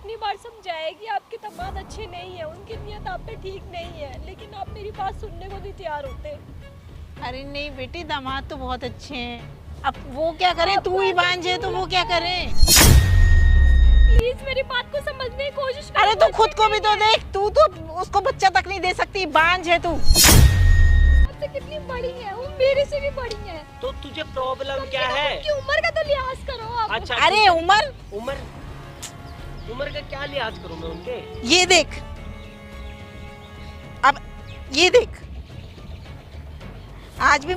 कितनी बार समझाया कि आपके दामाद अच्छे नहीं है, उनकी नीयत आप पे ठीक नहीं है, लेकिन आप मेरी बात सुनने को नहीं तैयार होते। अरे नहीं बेटी, दामाद तो बहुत अच्छे हैं। अब वो क्या करें, तू ही बांझ है तो वो क्या करें। प्लीज मेरी बात को समझने की कोशिश करो। अरे तू खुद को भी तो देख, तू तो उसको बच्चा तक नहीं दे सकती, बांझ है तू। आपसे कितनी बड़ी है, वो मेरे से भी बड़ी है। तो तुझे प्रॉब्लम क्या है? उनकी उम्र का तो लिहाज करो आप। अच्छा, अरे उमर, उम्र का क्या लिहाज करूं मैं उनके? ये देख, अब ये देख, आज भी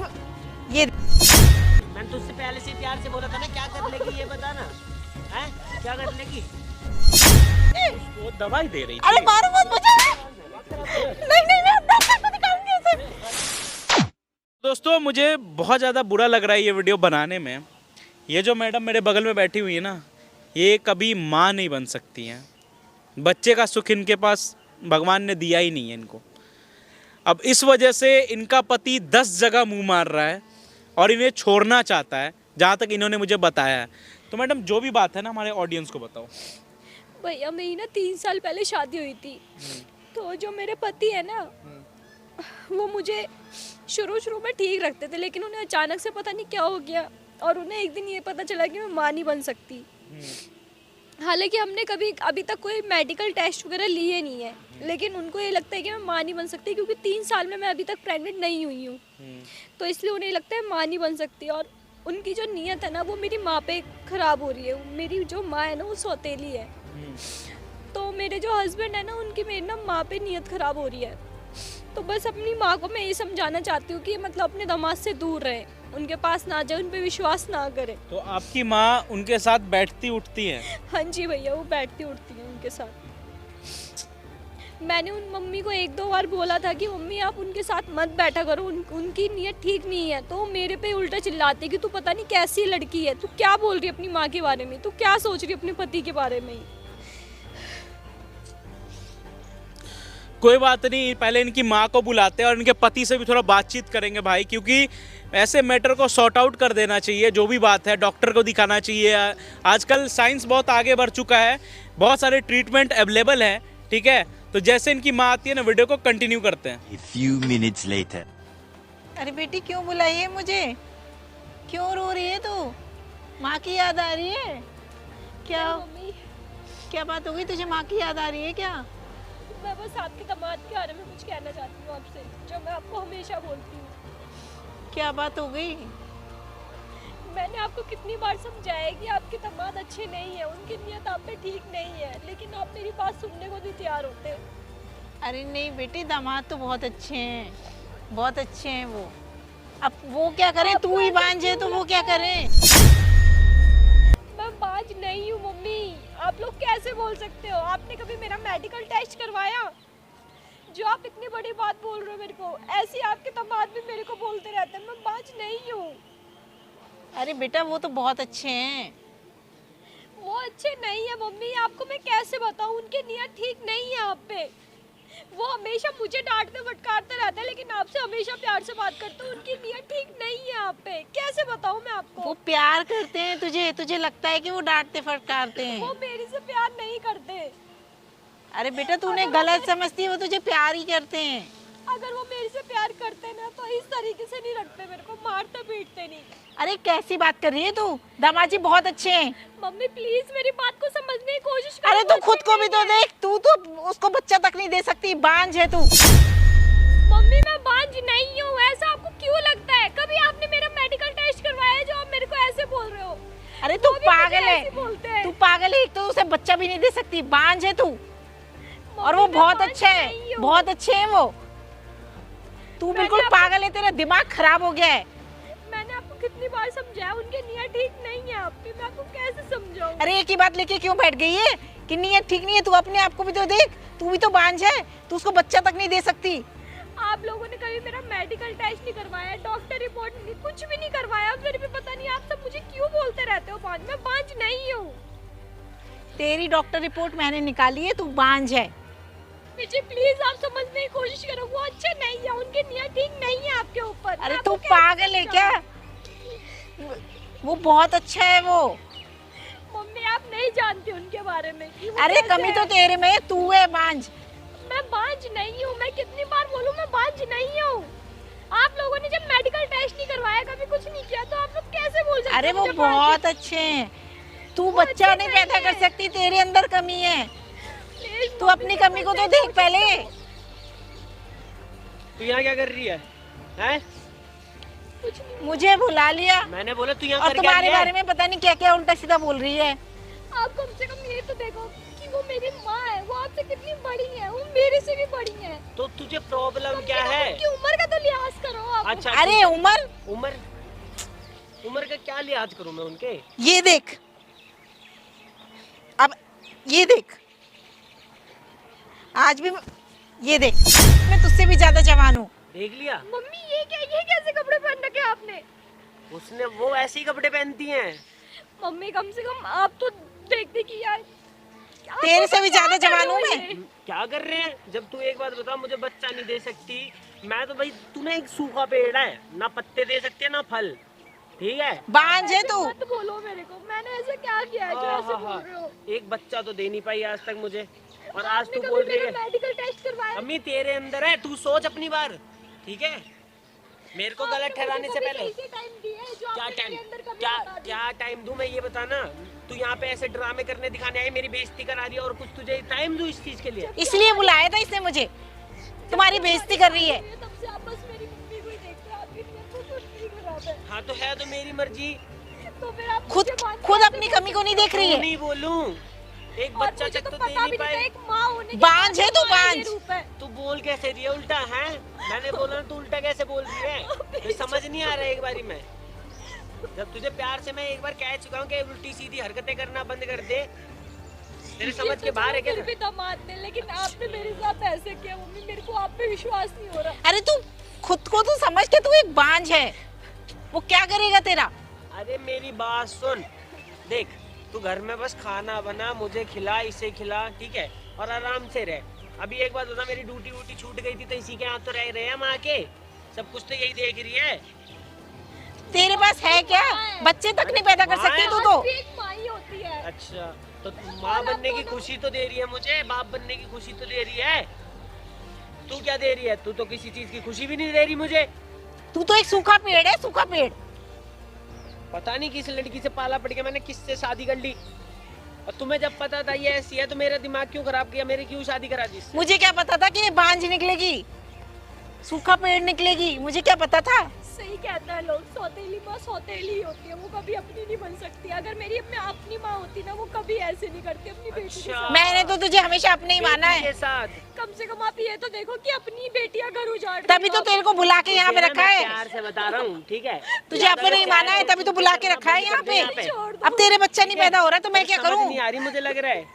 ये मैंने तुझसे पहले से प्यार से बोला था ना, क्या कर लेगी ये बता ना। हैं? क्या कर लेगी? वो दवाई दे रही थी। अरे मारो मत मुझे। नहीं मैं डॉक्टर को दिखाऊंगी उसे। दोस्तों मुझे बहुत ज़्यादा बुरा लग रहा है ये वीडियो बनाने में। ये जो मैडम मेरे बगल में बैठी हुई है ना, ये कभी माँ नहीं बन सकती हैं। बच्चे का सुख इनके पास भगवान ने दिया ही नहीं है इनको। अब इस वजह से इनका पति 10 जगह मुंह मार रहा है और इन्हें छोड़ना चाहता है, जहाँ तक इन्होंने मुझे बताया है। तो मैडम जो भी बात है ना, हमारे ऑडियंस को बताओ। भैया मेरी ना 3 साल पहले शादी हुई थी। तो जो मेरे पति है ना, वो मुझे शुरू में ठीक रखते थे, लेकिन उन्हें अचानक से पता नहीं क्या हो गया और उन्हें एक दिन ये पता चला कि मैं माँ नहीं बन सकती। हालांकि हमने कभी अभी तक कोई मेडिकल टेस्ट वगैरह लिए नहीं है, लेकिन उनको ये लगता है कि मैं माँ नहीं बन सकती, क्योंकि 3 साल में मैं अभी तक प्रेग्नेंट नहीं हुई हूँ। तो इसलिए उन्हें लगता है माँ नहीं बन सकती, और उनकी जो नीयत है ना, वो मेरी माँ पे ख़राब हो रही है। मेरी जो माँ है ना, वो सौतेली है। तो मेरे जो हस्बैंड है ना, उनकी मेरी ना माँ पे नीयत ख़राब हो रही है। तो बस अपनी माँ को मैं ये समझाना चाहती हूँ कि मतलब अपने दामाद से दूर रहे, उनके पास ना जाए, उन पे विश्वास ना करे। तो आपकी माँ उनके साथ बैठती उठती है? हाँ जी भैया, वो बैठती उठती है उनके साथ। मैंने उन मम्मी को 1-2 बार बोला था कि मम्मी आप उनके साथ मत बैठा करो, उनकी नीयत ठीक नहीं है। तो मेरे पे उल्टा चिल्लाती कि तू पता नहीं कैसी लड़की है, तू क्या बोल रही है अपनी माँ के बारे में, तू क्या सोच रही है अपने पति के बारे में। कोई बात नहीं, पहले इनकी माँ को बुलाते हैं और इनके पति से भी थोड़ा बातचीत करेंगे भाई, क्योंकि ऐसे मैटर को सॉर्ट आउट कर देना चाहिए। जो भी बात है डॉक्टर को दिखाना चाहिए। आजकल साइंस बहुत आगे बढ़ चुका है, बहुत सारे ट्रीटमेंट अवेलेबल हैं, ठीक है। तो जैसे इनकी माँ आती है ना, वीडियो को कंटिन्यू करते हैं। A few minutes later. अरे बेटी क्यों बुलाई है मुझे, क्यों रो रही है तू? माँ की याद आ रही है क्या? मम्मी, क्या बात हो गई तुझे, माँ की याद आ रही है क्या? मैं बस आपके दामाद के बारे में कुछ कहना चाहती हूँ आपसे, जो मैं आपको हमेशा बोलती हूँ। क्या बात हो गई? मैंने आपको कितनी बार समझाया कि आपके दामाद अच्छे नहीं है, उनकी नीयत आप पे ठीक नहीं है, लेकिन आप मेरी बात सुनने को नहीं तैयार होते। अरे नहीं बेटी, दामाद तो बहुत अच्छे हैं, बहुत अच्छे हैं वो। अब वो क्या करें, तू ही बांझ है तो वो क्या करें। मैं बाज नहीं हूँ मम्मी, आप लोग कैसे बोल सकते हो? आपने कभी मेरा मेडिकल टेस्ट करवाया? जो आप इतनी बड़ी बात बोल रहे हो मेरे को, ऐसी आपके दामाद भी मेरे को बोलते रहते हैं। मैं बाज नहीं हूँ। अरे बेटा वो तो बहुत अच्छे हैं। वो अच्छे नहीं है मम्मी, आपको मैं कैसे बताऊँ, उनकी नीयत ठीक नहीं है आप पे। वो हमेशा मुझे डांटते फटकारते रहते हैं, लेकिन आपसे हमेशा प्यार से बात करते हैं। उनकी नीयत ठीक नहीं है आप पे, कैसे बताऊँ मैं आपको? वो प्यार करते हैं तुझे, तुझे लगता है कि वो डांटते फटकारते हैं। वो मेरे से प्यार नहीं करते। अरे बेटा तूने गलत समझती है, वो तुझे प्यार ही करते हैं। अगर वो मेरे से प्यार करते ना, तो इस तरीके से नहीं रखते मेरे को, मारते पीटते नहीं। अरे कैसी बात कर रही है तू, दामाजी बहुत अच्छे हैं। मम्मी प्लीज मेरी बात को समझने की कोशिश करो। अरे तू खुद को भी तो देख, तू तो उसको बच्चा तक नहीं दे सकती, बांझ है तू। मम्मी मैं बांझ नहीं हूँ, ऐसा आपको क्यों लगता है? कभी आपने मेरा मेडिकल टेस्ट करवाया जो आप मेरे को ऐसे बोल रहे हो? अरे तू वो भी पागल मुझे है, ऐसे बोलते हैं। तू पागल है, एक तो उसे बच्चा भी नहीं दे सकती, बांझ है तू। और वो मम्मी, मैं बहुत बांझ अच्छा है, नहीं हूँ। बहुत अच्छे हैं वो। तू बिल्कुल पागल है, तेरा दिमाग खराब हो गया है। मैंने आपको कितनी बार समझाया, उनकी नीयत ठीक नहीं है आप पे, मैं आपको कैसे समझाऊं? अरे एक ही बात लेके क्यों बैठ गई है कि नीयत ठीक नहीं है? तू अपने आप को भी तो देख, तू भी तो बांझ है, तू उसको बच्चा तक नहीं दे सकती। आप लोगों ने कभी मेरा मेडिकल टेस्ट नहीं करवाया, डॉक्टर रिपोर्ट नहीं, कुछ भी नहीं करवाया, फिर भी पता नहीं आप सब मुझे क्यों बोलते रहते हो बांझ। मैं बांझ नहीं हूँ। तेरी डॉक्टर रिपोर्ट मैंने निकाली है, तू बांझ है। मुझे प्लीज आप समझने की कोशिश करो, वो अच्छे नहीं है, उनकी नीयत ठीक नहीं है आपके ऊपर। अरे तू पागल है क्या? वो बहुत अच्छा है वो। मम्मी आप नहीं जानते उनके बारे में कि वो अरे कैसे कमी तो है। तेरे में है, तू है बांझ। मैं बांझ नहीं हूँ, मैं कितनी बार बोलूँ मैं बांझ नहीं हूँ। आप लोगों ने जब मेडिकल टेस्ट नहीं करवाया, कभी कुछ नहीं किया, तो आप लोग कैसे बोल सकते अरे हैं वो मुझे बांझ? बहुत अच्छे हैं, तू वो बच्चा अच्छे नहीं नहीं पैदा कर है। सकती, तेरे अंदर कमी है। Please, तू मम्मी, अपनी मैं कमी को कुछ तो नहीं देख पहले। तू यहाँ क्या कर रही है? हैं? कुछ नहीं। मुझे बुला लिया मैंने बोला तू यहाँ और कर क्या तुम्हारे रही है? बारे में पता नहीं क्या क्या उल्टा सीधा बोल रही है। आप कम से कम ये तो देखो कि वो मेरी माँ है, वो आपसे कितनी बड़ी है, वो मेरे से भी बड़ी है। तो तुझे प्रॉब्लम क्या कम से कम है? उनकी उम्र का तो लिहाज करो आप। अच्छा अरे उमर, उम्र उम्र का क्या लिहाज करूं मैं उनके? ये देख, अब ये देख, आज भी ये देख, मैं तुझसे भी ज्यादा जवान हूँ। देख लिया? मम्मी ये क्या, ये कैसे कपड़े पहन रखे आपने? उसने वो ऐसे ही कपड़े पहनती हैं। मम्मी कम से कम आप तो देखते कि यार आप तेरे लोग से भी क्या ज्यादा कर जवान रहे हूँ हो मैं। ये? क्या कर रहे हैं? जब तू एक बात बता, मुझे बच्चा नहीं दे सकती, मैं तो भाई तूने एक सूखा पेड़ है, ना पत्ते दे सकते ना फल, ठीक है? बांझ है ऐसे तू। मत बोलो मेरे को, मैंने ऐसा क्या किया है जो ऐसे बोल रहे हो? एक बच्चा तो दे नहीं पाई आज तक मुझे, और आज आपने तू कभी बोल रही मेरा है मेडिकल टेस्ट करवाया? अम्मी तेरे अंदर है, तू सोच अपनी बार, ठीक है? मेरे को गलत आपने ठहराने मुझे से कभी पहले कैसे टाइम दिया है जो क्या आपने टाइम, मेरे अंदर कभी क्या बता दिया? क्या टाइम दूं मैं, ये बता ना। तू यहाँ पे ऐसे ड्रामे करने दिखाने आई, मेरी बेइज्जती करा रही है, और कुछ तुझे टाइम दूं इस चीज के लिए? इसलिए बुलाया था इसने मुझे, तुम्हारी बेइज्जती कर रही है। तब से आप बस मेरी मम्मी को ही देख रहे हो, आपकी नियत को कुछ नहीं खराब है। हाँ तो है तो मेरी मर्जी, तो फिर आप खुद मुझे बांध खुद के अपनी ऐसे कमी को नहीं देख रही क्यों है। नहीं बोलूं? एक और बच्चा मुझे तक तो तो दे पता नहीं भी नहीं था पाए। एक माँ होने के बांझ बाद है तू, माँ ये बांझ। रूप है। तू बोल कैसे रही है उल्टा, है? मैंने बोला ना, तू उल्टा कैसे बोल रही है? तो समझ नहीं आ रहा है एक बारी में। जब तुझे प्यार से मैं एक बार कह चुका हूँ कि उल्टी सीधी हरकतें करना बंद कर दे, तेरे समझ के बाहर है क्या? फिर भी दामाद ने, लेकिन आपने मेरे साथ ऐसे किया मम्मी, मेरे को आप पे विश्वास नहीं हो रहा। अरे तू खुद को तो समझ के, तू एक बांझ है, वो क्या करेगा तेरा? अरे मेरी बात सुन, देख तू घर में बस खाना बना, मुझे खिला, इसे खिला, ठीक है, और आराम से रह। अभी एक बात बता, मेरी ड्यूटी वूटी छूट गई थी तो इसी के हाथ तो रह रहे हैं हम आके, सब कुछ तो यही देख रही है। तेरे पास है क्या? बच्चे तक नहीं पैदा कर सकती तू तो। आज भी एक माँ ही होती है। अच्छा तो माँ बनने की खुशी तो दे रही है मुझे, बाप बनने की खुशी तो दे रही है। तू क्या दे रही है? तू तो किसी चीज की खुशी भी नहीं दे रही मुझे। तू तो एक सूखा पेड़ है, सूखा पेड़। पता नहीं किस लड़की से पाला पड़ गया, मैंने किससे शादी कर ली, और तुम्हें जब पता था ये ऐसी है तो मेरा दिमाग क्यों खराब किया, मेरी क्यों शादी करा दी इससे? मुझे क्या पता था कि ये बांझ निकलेगी, सूखा पेड़ निकलेगी, मुझे क्या पता था? सही कहता है लोग, सौतेली माँ सौतेली ही होती है, वो कभी अपनी नहीं बन सकती। अगर मेरी अपनी माँ होती ना, वो कभी ऐसे नहीं करती अपनी बेटी के अच्छा। साथ। मैंने तो तुझे हमेशा अपने ही माना बेटी है, के साथ कम से कम आप ये तो देखो कि अपनी बेटियां घर उजाड़ रही तभी हो तो आप। तेरे को बुला के यहाँ पे तेरा रखा मैं है। प्यार से बता रहा हूँ, ठीक है? तुझे अपने ही माना है, तभी तो बुला के रखा है यहाँ पे। छोड़ दो। अब तेरे बच्चा नहीं पैदा हो रहा तो मैं क्या समझ करूँ? नहीं आ रही मुझे लग रहा है।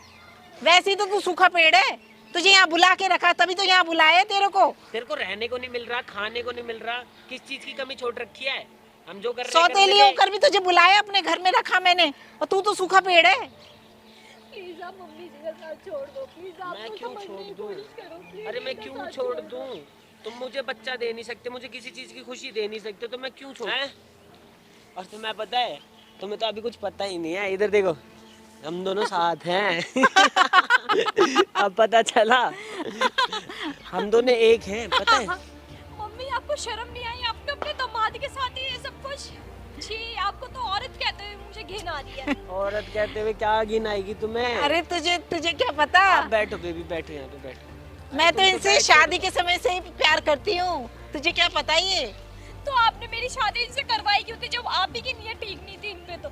वैसे ही तो तू सूखा पेड़ है, तुझे यहाँ बुला के रखा, तभी तो यहाँ बुलाया है तेरे को। तेरे को रहने को नहीं मिल रहा, खाने को नहीं मिल रहा, किस चीज की कमी छोड़ रखी है? हम जो कर रहे हैं सौतेली करने दे। होकर भी तुझे बुलाया, अपने घर में रखा मैंने, और तू तो सूखा पेड़ है। प्लीज आप मम्मी जी का साथ छोड़ दो, प्लीज आप मैं तो क्यों समझने छोड़ की दूं? कोशिश करो, प्लीज अरे मैं मेरा क्यों साथ छोड़ दो। दूं? तुम मुझे बच्चा दे नहीं सकते, मुझे किसी चीज की खुशी दे नहीं सकते, तो मैं क्यों छोड़? और तुम्हें पता है, तुम्हें तो अभी कुछ पता ही नहीं है। इधर देखो, हम दोनों साथ हैं। अब पता चला, हम दोनों एक हैं, पता है? मम्मी आपको शर्म नहीं आई? आपने अपने दामाद के साथ ही ये सब कुछ? छी, आपको तो औरत कहते हुए मुझे घिन आ रही है। औरत कहते हुए क्या घिन आएगी तुम्हें? अरे तुझे तुझे क्या पता? आप बैठो बेबी, बैठो यहाँ पे बैठो। मैं तो इनसे शादी के समय से ही प्यार करती हूँ, तुझे क्या पता ये? तो आपने मेरी शादी इनसे करवाई क्यों थी जब आप ही की नीयत ठीक नहीं थी इनपे? तो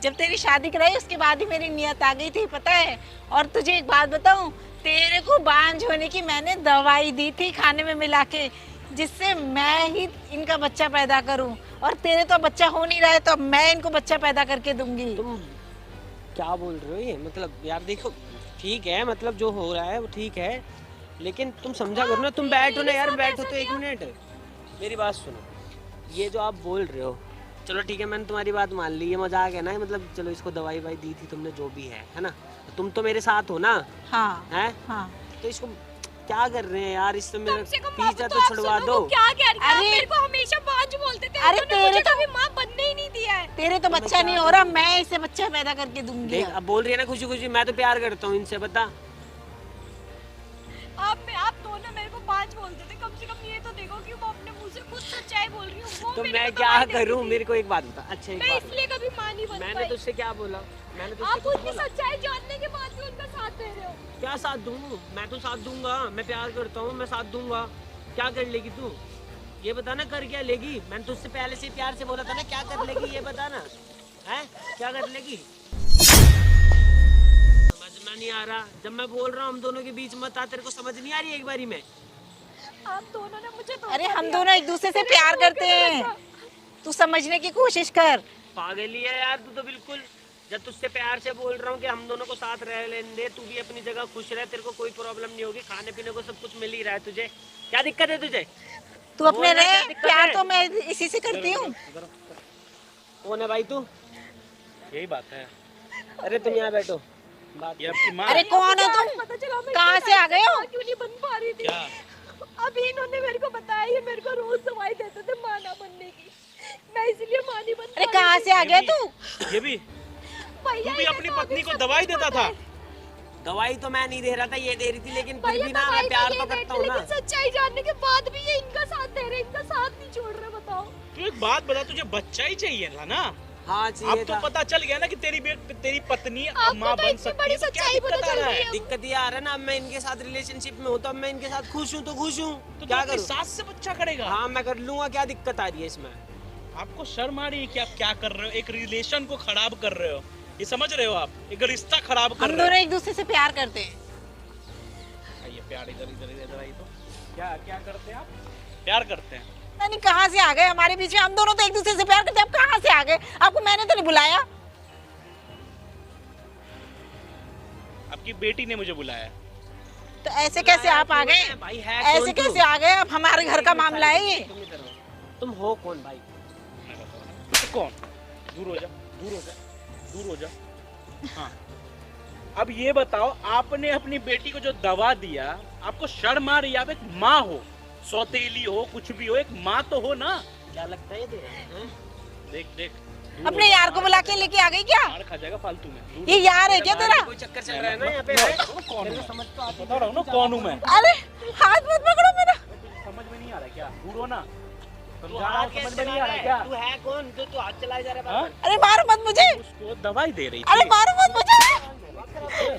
जब तेरी शादी कराई उसके बाद ही मेरी नियत आ गई थी, पता है? और तुझे एक बात बताऊं, तेरे को बांझ होने की मैंने दवाई दी थी खाने में मिला के, जिससे मैं ही इनका बच्चा पैदा करूं, और तेरे तो बच्चा हो नहीं रहा है, तो अब मैं इनको बच्चा पैदा करके दूंगी। तुम क्या बोल रहे हो? ये मतलब यार देखो, ठीक है, मतलब जो हो रहा है वो ठीक है, लेकिन तुम समझा करो ना। तुम बैठो ना यार, बैठो तो एक मिनट, मेरी बात सुनो। ये जो आप बोल रहे हो, चलो ठीक है, मैंने तुम्हारी बात मान ली, ये मजाक है ना, मतलब चलो इसको दवाई वाई दी थी तुमने, जो भी है ना, तुम तो मेरे साथ हो ना, हाँ है? हाँ। तो इसको क्या कर रहे हैं यार, इससे मेरा कम से कम पीछा बाबू तो आप छुड़वा सुनो, दो। वो क्या कह रही है? अरे- मेरे को हमेशा बांझ बोलते थे, अरे उन्होंने तेरे मुझे तो- कभी माँ बनने ही नहीं दिया है। तेरे तो बच्चा नहीं हो रहा, मैं इसे बच्चा पैदा करके दूंगी। देख अब बोल रही है ना खुशी खुशी, मैं तो प्यार करता हूँ इनसे, बता। आप दोनों मेरे को बांझ बोलते थे, कम से कम ये तो देखो कि वो अपने मुंह से खुद सच्चाई बोल रही हूँ। वो तो मेरे मैं को क्या दवाई देती करूँ, थी। मेरे को एक बात बता। अच्छा एक मैं बात इसलिए कभी माँ नहीं बन मैंने पाई। तुझसे क्या बोला, मैंने आप तुझसे कुछ उनकी बोला? सच्चाई जानने के बाद भी उनका साथ दे रहे हो। क्या साथ दूँ, मैं तो साथ दूंगा, मैं प्यार करता हूँ, मैं साथ दूंगा। क्या कर लेगी तू, ये बता ना, कर क्या लेगी? मैंने तुझसे पहले से प्यार से बोला था ना, क्या कर लेगी ये बता ना, है क्या कर लेगी? समझ में नहीं आ रहा, जब मैं बोल रहा हूँ हम दोनों के बीच मत आ, तेरे को समझ नहीं आ रही एक बारी में? आप दोनों ने मुझे धोखा अरे हम दिया। दोनों एक दूसरे से प्यार करते हैं, तू समझने की कोशिश कर। पागल ही है यार तू तो बिल्कुल। जब तुझसे प्यार से बोल रहा हूँ कि हम दोनों को साथ रह लेने दे, तू भी अपनी जगह खुश रह, तेरे को कोई प्रॉब्लम नहीं होगी, खाने पीने को सब कुछ मिल ही रहा है तुझे, क्या दिक्कत है तुझे? तू अपने बोलना क्या रहे, दिक्कत प्यार है? तो मैं इसी से करती हूँ। कौन है भाई तू? यही बात है। अरे तुम यहाँ बैठो, बात ये आपकी माँ अरे है? कौन हो मुझे आज तुम? पता चला मैं कहाँ से आ गए हो? क्यों नहीं बन पा रही थी। क्या? अभी इन्होंने मेरे को बताया, ये मेरे को रोज दवाई देते थे माँ ना बनने की, मैं इसलिए माँ नहीं बन पा अरे रही कहाँ थी। से आ गया तू? ये भी भैया, तू भी ये अपनी तो पत्नी अभी को सब दवाई कुछ देता पता था? है। दवाई तो मैं नहीं दे रहा था, ये दे रही थी, लेकिन फिर भैया भी ना दवाई मैं प्यार ये तो देते, करता हूँ ना। लेकिन सच्चाई जानने के बाद भी ये इनका साथ दे रहे, इनका साथ नहीं छोड़ रहे। बताओ तू एक बात बता, तुझे बच्चा ही चाहिए था ना? हाँ अब चाहिए तो था। पता चल गया ना कि तेरी पत्नी आपको माँ तो बन इतनी सकती बड़ी है, तो क्या सच्चाई पता दिक्कत आ चल रहा रही है? है। दिक्कत ये आ रहा है ना, अब मैं इनके साथ रिलेशनशिप में हूँ, तो अब मैं इनके साथ खुश हूँ तो खुश हूँ, तो तू क्या अपनी करूँ? सास से बच्चा करेगा? हाँ मैं कर लूंगा, क्या दिक्कत आ रही है इसमें? आपको शर्म आ रही है कि आप क्या कर रहे हो? एक रिलेशन को खराब कर रहे हो, ये समझ रहे हो आप? एक रिश्ता खराब कर हम रहे दोनों एक दूसरे से प्यार करते हैं। हो। आइए प्यार इधर इधर इधर आई तो क्या क्या करते हैं आप? प्यार करते हैं? नहीं कहाँ से आ गए हमारे बीच में? हम दोनों तो एक दूसरे से प्यार करते हैं, अब कहाँ से आ गए? आपको मैंने तो नहीं बुलाया। आपकी बेटी ने मुझे बुलाया। तो ऐसे कैसे आप आ गए? भाई है ऐसे कौन तू? कैसे आ गए? अब हमारे घर का मामला है ये। तुम इधर हो। तुम हो कौन भाई? तो कौन? दूर हो जा, दूर हो जा, दूर हो जा। हाँ, अब ये बताओ, आपने अपनी बेटी को जो दवा दिया, आपको शर्म आ रही है? आप एक माँ हो, सौतेली हो, कुछ भी हो, एक माँ तो हो ना? क्या लगता है ये तेरा, हैं? देख देख, दूर अपने हो जा, यार को बुला के लेके आ गई क्या? मार खा जाएगा फालतू में। दूर ये हो जा। यार है क्या तेरा? कोई चक्कर चल रहा है ना यहाँ पे, है? कौन तेरे हूँ को समझ तो आती बता रहा हूँ ना कौन हूँ मैं। अरे हाथ मत पकड़ो मेरा। समझ में नहीं आ रहा क्या? दूर हो ना, तू समझा रहा हूँ, हाथ कैसे समझ में नहीं चला आ रहा रहा है? क्या? तू है कौन जो तू हाथ चलाए जा रहा है हाँ? बार-बार? अरे मारो मत मुझे। उसको दवाई दे रही अरे थी। मारो मत मुझे।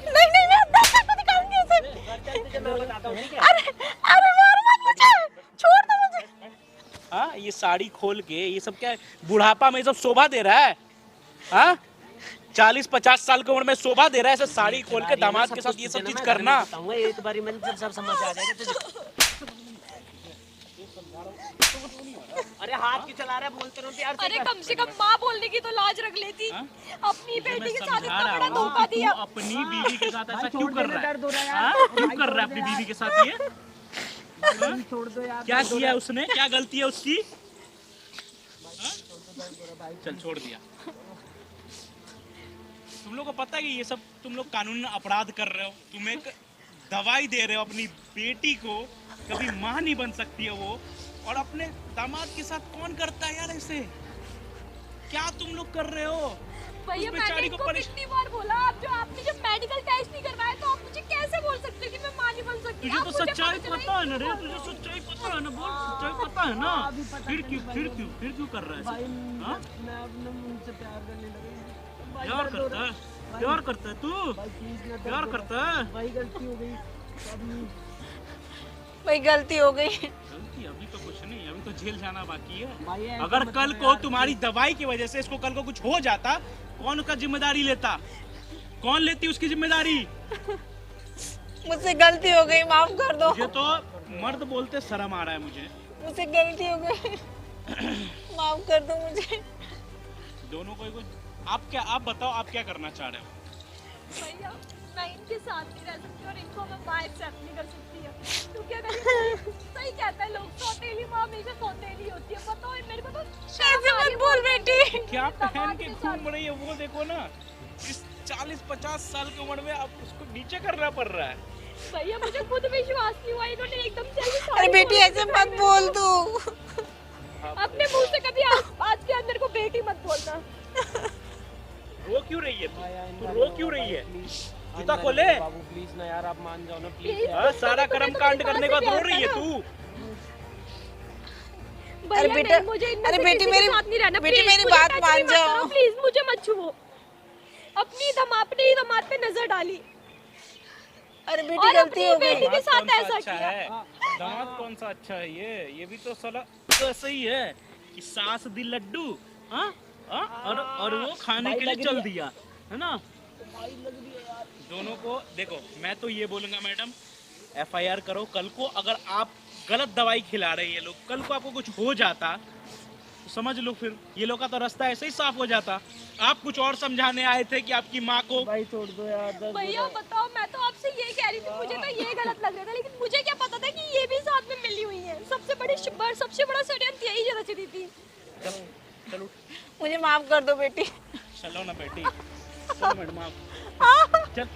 नहीं नहीं मैं डॉक्टर को दिखाऊंगी उसे। घर चल तुझे मैं बताता हूँ, ठीक है? अरे मारो मत मुझे, छोड़ दो मुझे। हाँ, ये साड़ी खोल के ये सब क्या है? बुढ़ापा में ये सब शोभा दे रहा है? हाँ, 40-50 साल की उम्र में शोभा दे रहा है ऐसे साड़ी खोल के दामाद के साथ ये सब चीज करना? बताऊंगा एक बारी में सब समझ आ जाएगा तुझे। अरे हाथ क्यों चला रहा है? बोलते रहो प्यार से अरे कर। कम से कम माँ बोलने की तो लाज रख लेती। हाँ? अपनी तुझे मैं बेटी के साथ समझा इतना रहा बड़ा हूँ धोखा कि दिया। तू अपनी बीवी के साथ ऐसा भाई क्यों छोड़ कर देना, रहा है? दर्द हो रहा है हाँ? यार। क्यों भाई कर छोड़ रहा है दे अपनी यार। बीवी के साथ ये? भाई छोड़ दो यार, क्या दर्द हो किया रहा उसने? क्या गलती है उसकी? चल छोड़ दिया। तुम लोग को पता है कि ये सब तुम लोग कानून अपराध कर रहे हो? तुम एक दवाई दे रहे हो अपनी बेटी को, कभी माँ नहीं बन सकती है वो, और अपने दामाद के साथ कौन करता है यार ऐसे? क्या तुम लोग कर रहे हो? भैया उस मैंने बेचारी को इनको परेश- कितनी बार बोला, आप जो आपने जब मेडिकल टेस्ट नहीं करवाया तो आप मुझे कैसे बोल सकते हो कि मैं माँ नहीं बन सकती? तुझे आप तो मुझे सच्चाई चला ही पता है ना रे, नहीं तुझे बोल सच्चाई पता है ना, बोल सच्चाई पता है ना? फिर क्यों कर रहा है भाई ऐसे? हाँ? मैं अपने मुंह से प्यार करने लगा। भाई प्यार दर्द हो करता रहा है? प्यार करता है तू? भाई प्लीज ना, दर्द प्यार हो रहा करता है? है। भाई गलती हो गई अभी। भाई गलती हो गई। गलती अभी तो कुछ नहीं, अभी तो जेल जाना बाकी है। भाई ऐसा अगर मत कल करो को यार। तुम्हारी दवाई की वजह से इसको कल को कुछ हो जाता, कौन उसका जिम्मेदारी लेता? कौन लेती उसकी जिम्मेदारी? मुझसे गलती हो गई, माफ कर दो। मुझे तो मर्द बोलते शर्म आ रहा है मुझे। मुझसे गलती हो गई, माफ कर दो मुझे। दोनों को आप बताओ, आप क्या करना चाह रहे हो? भैया मैं इनके साथ नहीं रह सकती और इनको मैं माँ एक्सेप्ट नहीं कर सकती है। तो क्या करें? सही कहता है लोग, सौतेली माँ हमेशा सौतेली होती है। बताओ मेरे को तो ऐसे मत बोल बेटी। क्या पहन दामाद के के साथ। घूम रही है वो देखो ना। इस 40-50 साल की उम्र में आप उसको नीचे करना पड़ रहा है। भैया मुझे खुद विश्वास नहीं हुआ, इन्होंने एकदम से ऐसे अरे सारी बेटी बोल ऐसे दी। मत बोल तू। अपने मुंह से कभी आज के अंदर को बेटी मत बोलना। रो क्यों रही है तू रो क्यों रही है? जूता खोले। बाबू प्लीज ना यार, आप मान जाओ ना प्लीज Please। यार। हाँ, सारा कर्म कांड करने के बाद रो रही है तू। भैया अरे बेटा, नहीं, मुझे इनमें अरे से बेटी किसी के मेरी- साथ नहीं रहना। बेटी Please, मेरी मुझे बात touch मान भी मत जाओ। करो, प्लीज मुझे मत छुओ। अपनी दमाद पे नजर डाली अरे बेटी और गलती हो अपनी गई। बेटी के दामाद साथ कौन सा ऐसा अच्छा किया। है? दामाद कौन सा अच्छा है? ये भी तो साला तो ऐसा ही है कि सास दी लड्डू, हाँ हाँ, और वो खाने के लिए चल दिया, है ना? दोनों को देखो, मैं तो ये बोलूंगा मैडम, FIR करो। कल को अगर आप गलत दवाई खिला रहे हैं लोग, कल को आपको कुछ हो जाता तो समझ लो फिर ये लोग का तो रास्ता ऐसे ही साफ हो जाता। आप कुछ और समझाने आए थे कि आपकी माँ को भाई छोड़ दो यार, दर्द हो भैया बताओ, मैं तो आपसे ये कह रही थी, मुझे तो ये गलत लग रहा था, लेकिन मुझे क्या पता था कि ये भी साथ में मिली हुई है। सबसे बड़ा षड्यंत्र यही जरा चली थी। चलो मुझे माफ कर दो बेटी। चलो ना बेटी, चलो मैडम आप चल